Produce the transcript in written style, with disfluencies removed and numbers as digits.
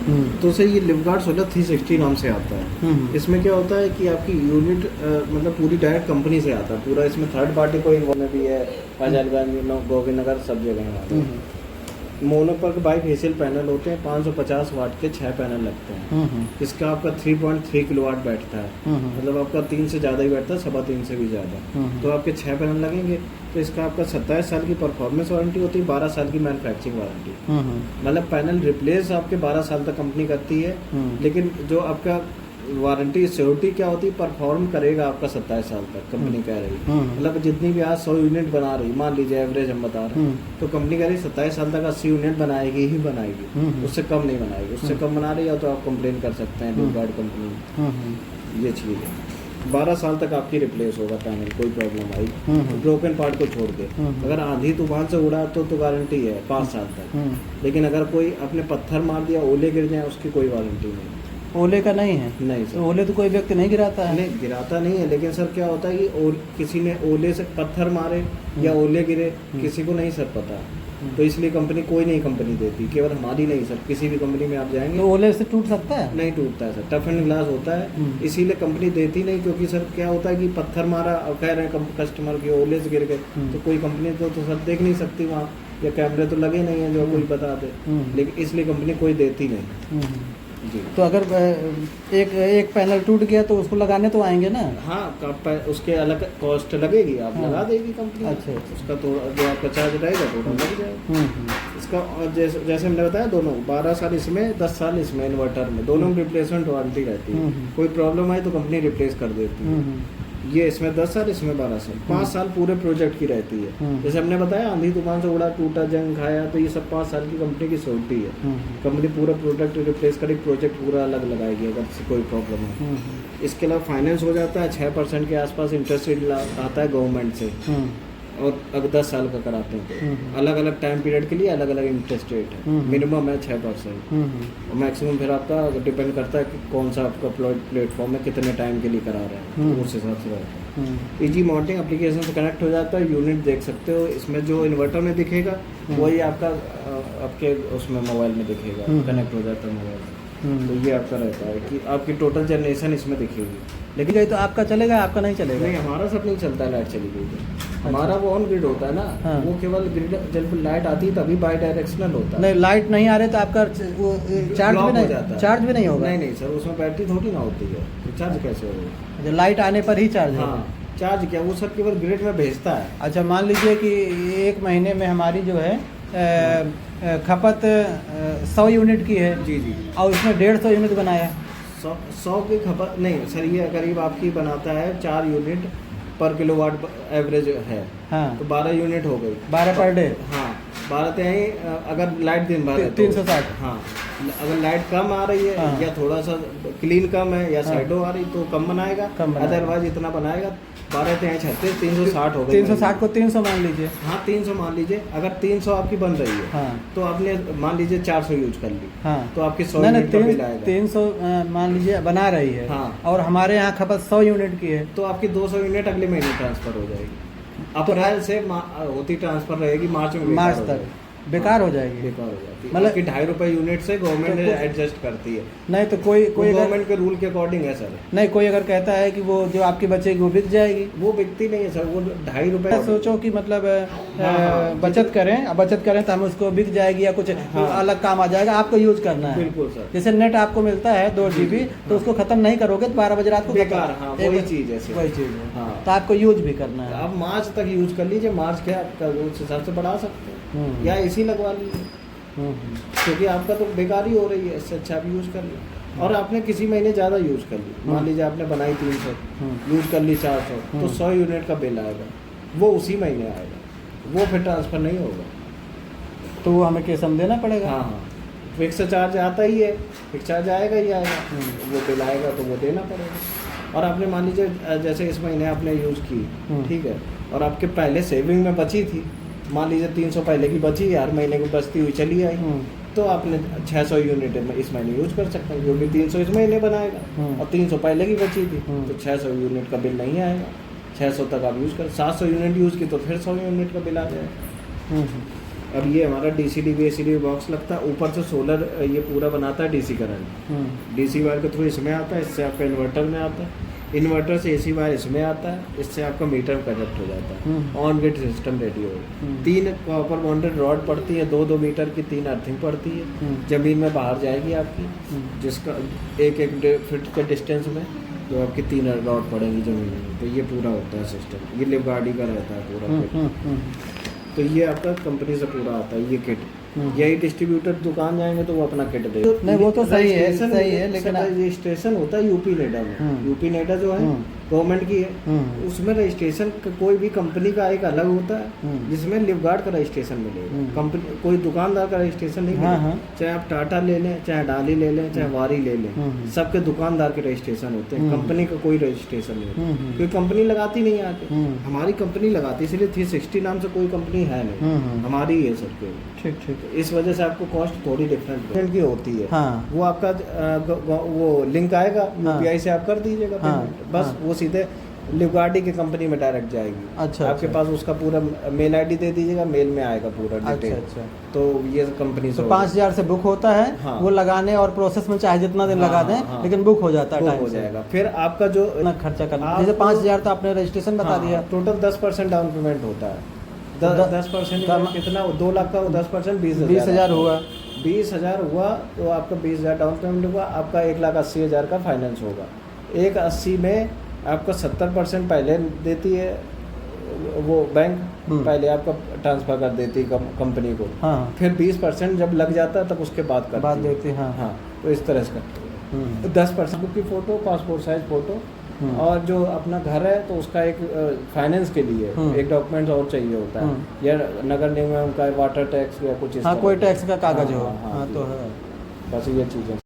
तो उसे ये लिवगार्ड सोलर 360 नाम से आता है। इसमें क्या होता है कि आपकी यूनिट मतलब पूरी डायरेक्ट कंपनी से आता है पूरा। इसमें थर्ड पार्टी कोई वो में भी है, फैजलगंज, गोविंद नगर, सब जगह है। मोनोपर्क बाई फेशियल पैनल होते हैं, 550 वाट के 6 पैनल लगते हैं। इसका आपका 3.3 किलोवाट बैठता है, मतलब आपका 3 से ज़्यादा ही बैठता है, 3.25 से भी ज़्यादा। तो आपके 6 पैनल लगेंगे, तो इसका आपका 27 साल की परफॉर्मेंस वारंटी होती है, 12 साल की मैन्युफैक्चरिंग वारंटी। मतलब पैनल रिप्लेस आपके 12 साल तक कंपनी करती है, लेकिन जो आपका वारंटी सिक्योरिटी क्या होती है, परफॉर्म करेगा आपका 27 साल तक कंपनी कह रही है। मतलब जितनी भी आज 100 यूनिट बना रही, मान लीजिए एवरेज हम बता रहे हैं, तो कंपनी कह रही 27 साल तक 80 यूनिट बनाएगी ही बनाएगी, उससे कम नहीं बनाएगी। उससे कम बना रही है तो आप कंप्लेन कर सकते हैं लिवगार्ड कंपनी। ये चीज़ है, 12 साल तक आपकी रिप्लेस होगा पैनल, कोई प्रॉब्लम आई ब्रोकन पार्ट को छोड़ के। अगर आंधी तूफान से उड़ा तो गारंटी है 5 साल तक, लेकिन अगर कोई अपने पत्थर मार दिया, ओले गिर जाए, उसकी कोई वारंटी नहीं। ओले का नहीं है? नहीं सर, तो ओले तो कोई व्यक्ति नहीं गिराता है। नहीं गिराता नहीं है, लेकिन सर क्या होता है कि किसी ने ओले से पत्थर मारे या ओले गिरे, किसी को नहीं सर पता। तो इसलिए कंपनी कोई नहीं कंपनी देती, केवल हमारी नहीं सर, किसी भी कंपनी में आप जाएंगे तो ओले से टूट सकता है? नहीं टूटता है सर, टफ एंड ग्लास होता है, इसीलिए कंपनी देती नहीं। क्योंकि सर क्या होता है कि पत्थर मारा और कह रहे हैं कस्टमर की ओले से गिर गए, तो कोई कंपनी तो सर देख नहीं सकती वहाँ, या कैमरे तो लगे नहीं है जो कोई बता दे, लेकिन इसलिए कंपनी कोई देती नहीं जी। तो अगर एक पैनल टूट गया तो उसको लगाने तो आएंगे ना? हाँ, उसके अलग कॉस्ट लगेगी, आप लगा देगी कंपनी। अच्छा, उसका तो जो आपका चार्ज रहेगा तो लग जाएगा। इसका जैसे हमने बताया, दोनों 12 साल इसमें, 10 साल इसमें, इन्वर्टर में दोनों में रिप्लेसमेंट वारंटी रहती है। कोई प्रॉब्लम आई तो कंपनी रिप्लेस कर देती है। ये इसमें 10 साल, इसमें 12 साल, 5 साल पूरे प्रोजेक्ट की रहती है। जैसे हमने बताया आंधी तूफान से उड़ा, टूटा, जंग खाया, तो ये सब 5 साल की कंपनी की सिक्योरिटी है। कंपनी पूरा प्रोडक्ट रिप्लेस करेगी, प्रोजेक्ट पूरा अलग लगाएगी अगर कोई प्रॉब्लम है। इसके अलावा फाइनेंस हो जाता है, 6% के आसपास इंटरेस्ट रेट आता है गवर्नमेंट से, और अगर 10 साल का कराते हैं तो अलग अलग टाइम पीरियड के लिए अलग अलग इंटरेस्ट रेट है। मिनिमम है 6%, और मैक्सिमम फिर आपका डिपेंड करता है कि कौन सा आपका प्लेटफॉर्म है, कितने टाइम के लिए करा रहे हैं, तो उस हिसाब से रहता है। इजी माउंटिंग एप्लीकेशन से कनेक्ट हो जाता है, यूनिट देख सकते हो। इसमें जो इन्वर्टर में दिखेगा वही आपका आपके उसमें मोबाइल में दिखेगा, कनेक्ट हो जाता है मोबाइल में। तो ये आपका रहता है कि आपकी टोटल जनरेशन इसमें दिखेगी। लेकिन गई तो आपका चलेगा, आपका नहीं चलेगा? नहीं, हमारा सब नहीं चलता है, लाइट चली गई तो। हमारा वो ऑन ग्रिड होता है ना। हाँ। वो केवल ग्रिड जब लाइट आती है तभी बाई डायरेक्शनल होता है। नहीं, लाइट नहीं आ रहे तो आपका वो चार्ज भी नहीं, चार्ज भी नहीं होगा? नहीं सर, उसमें बैटरी थोड़ी ना होती है, तो चार्ज कैसे होगा? जो लाइट आने पर ही चार्ज होगा? हाँ, चार्ज क्या, वो सर केवल ग्रिड में भेजता है। अच्छा, मान लीजिए कि 1 महीने में हमारी जो है खपत 100 यूनिट की है जी, और उसमें 150 यूनिट बनाया। 100 की खपत नहीं सर, ये करीब आपकी बनाता है 4 यूनिट पर किलोवाट एवरेज है। हाँ, तो 12 यूनिट हो गई, 12 पर डे। हाँ, 12 तिहाई अगर लाइट दिन भर है तो 360। हाँ, अगर लाइट कम आ रही है, हाँ। या थोड़ा सा क्लीन कम है, या हाँ। साइडो आ रही तो कम बनाएगा, अदरवाइज इतना बनाएगा। 12 तिहाई 36, 360 हो गई। 360 को 300 मान लीजिए। हाँ, 300 मान लीजिए। अगर 300 आपकी बन रही है, हाँ, तो आपने मान लीजिए 400 यूज कर ली, हाँ, तो आपकी 100 नहीं यूनिट का बिल आएगा। 300 मान लीजिए बना रही है, हाँ, और हमारे यहाँ खपत 100 यूनिट की है, तो आपकी 200 यूनिट अगले महीने ट्रांसफर हो जाएगी। अप्रैल से होती ट्रांसफर रहेगी, मार्च में तक बेकार हो जाएगी। बेकार हो जाती है, मतलब मतलब ₹2.5 यूनिट से गवर्नमेंट एडजस्ट करती है। नहीं तो कोई गवर्नमेंट के रूल के अकॉर्डिंग है सर। नहीं, कोई अगर कहता है कि वो जो आपकी बचेगी वो बिक जाएगी, वो बिकती नहीं है सर, वो ₹2.5। सोचो कि मतलब बचत करें, अब बचत करें तो हम उसको बिक जाएगी या कुछ अलग काम आ जाएगा, आपको यूज करना है। बिल्कुल सर। जैसे नेट आपको मिलता है 2 GB, तो उसको खत्म नहीं करोगे तो 12 बजे रात को बेकार। हाँ, वही चीज है, वही चीज है। हाँ, तो आपको यूज भी करना है। आप मार्च तक यूज कर लीजिए, मार्च के आप उस हिसाब से बढ़ा सकते हैं, या इसी लगवा लीजिए, क्योंकि आपका तो बेकार ही हो रही है, इससे अच्छा आप यूज़ कर ली। और आपने किसी महीने ज़्यादा यूज़ कर ली, मान लीजिए आपने बनाई 300, यूज़ कर ली 400, तो 100 यूनिट का बिल आएगा, वो उसी महीने आएगा, वो फिर ट्रांसफ़र नहीं होगा, तो वो हमें कैसे देना पड़ेगा। हाँ हाँ, फिक्स चार्ज आता ही है, फिक्स चार्ज आएगा ही आएगा, वो बिल आएगा तो वो देना पड़ेगा। और आपने मान लीजिए जैसे इस महीने आपने यूज़ की, ठीक है, और आपके पहले सेविंग में बची थी, मान लीजिए 300 पहले की बची, हर महीने की बचती हुई चली आई, तो आपने 600 यूनिट इस महीने यूज कर सकते हैं, क्योंकि 300 इस महीने बनाएगा, और 300 पहले की बची थी, तो 600 यूनिट का बिल नहीं आएगा। 600 तक आप यूज़ कर, 700 यूनिट यूज़ की तो फिर 100 यूनिट का बिल आ जाएगा। अब ये हमारा DCD VCD बॉक्स लगता है, ऊपर से सोलर ये पूरा बनाता है DC करंट, DC वायर के थ्रू इसमें आता है, इससे आपका इन्वर्टर में आता है, इन्वर्टर से AC वायर इसमें आता है, इससे आपका मीटर कनेक्ट हो जाता है, ऑन ग्रिड सिस्टम रेडी हो। 3 कॉपर बॉन्डेड रॉड पड़ती है, 2-2 मीटर की 3 अर्थिंग पड़ती है, जमीन में बाहर जाएगी आपकी, जिसका 1-1 फीट के डिस्टेंस में तो आपकी 3 रॉड पड़ेंगी जमीन में। तो ये पूरा होता है सिस्टम, ये लिव गाड़ी का रहता है पूरा किट। तो ये आपका कंपनी से पूरा आता है ये किट। यही डिस्ट्रीब्यूटर दुकान जाएंगे तो वो अपना किट देगा। नहीं वो तो सही है लेकिन रजिस्ट्रेशन होता है यूपी नेडा में। यूपी नेडा जो है गवर्नमेंट की है, उसमें रजिस्ट्रेशन कोई भी कंपनी का एक अलग होता है, जिसमें लिवगार्ड का रजिस्ट्रेशन मिलेगा। कंपनी कोई दुकानदार का रजिस्ट्रेशन नहीं मिलेगा। चाहे आप टाटा ले लें, चाहे डाली ले लें, चाहे वारी ले लें, सबके दुकानदार के रजिस्ट्रेशन होते हैं, कंपनी का कोई रजिस्ट्रेशन नहीं होता, क्योंकि कंपनी लगाती नहीं है आके। हमारी कंपनी लगाती, इसलिए 360 नाम से कोई कंपनी है नहीं, हमारी ही है सर के। ठीक ठीक। इस वजह से आपको कॉस्ट थोड़ी डिफरेंट की होती है। हाँ। वो आपका वो लिंक आएगा UPI से आप कर दीजिएगा पेमेंट, बस वो सीधे लिवगार्डी की कंपनी में डायरेक्ट जाएगी। अच्छा, आपके पास उसका पूरा मेल ID दे दीजिएगा, मेल में आएगा पूरा डिटेल। अच्छा। तो ये कंपनी तो 5000 से बुक होता है। हाँ। वो लगाने और प्रोसेस में चाहे जितना दिन लगा दें, लेकिन बुक हो जाता है, हो जाएगा। फिर आपका जो खर्चा करना, जैसे 5000 तो आपने रजिस्ट्रेशन बता दिया, टोटल 10% डाउन पेमेंट होता है। 10% कितना, 2 लाख का 10% 20,000 हुआ। 20,000 हुआ तो आपका 20,000 डाउन पेमेंट हुआ, आपका 1,80,000 का फाइनेंस होगा। 1,80 में आपका 70% पहले देती है वो बैंक, पहले आपका ट्रांसफर कर देती है कंपनी को। हाँ। फिर 20% जब लग जाता है तब उसके बाद देती है। हाँ, तो इस तरह से 10% की फ़ोटो, पासपोर्ट साइज फ़ोटो, और जो अपना घर है तो उसका एक फाइनेंस के लिए एक डॉक्यूमेंट और चाहिए होता है, या नगर निगम का वाटर टैक्स या कुछ इस तरह कोई टैक्स का कागज हो। हाँ, तो है बस ये चीज़ें।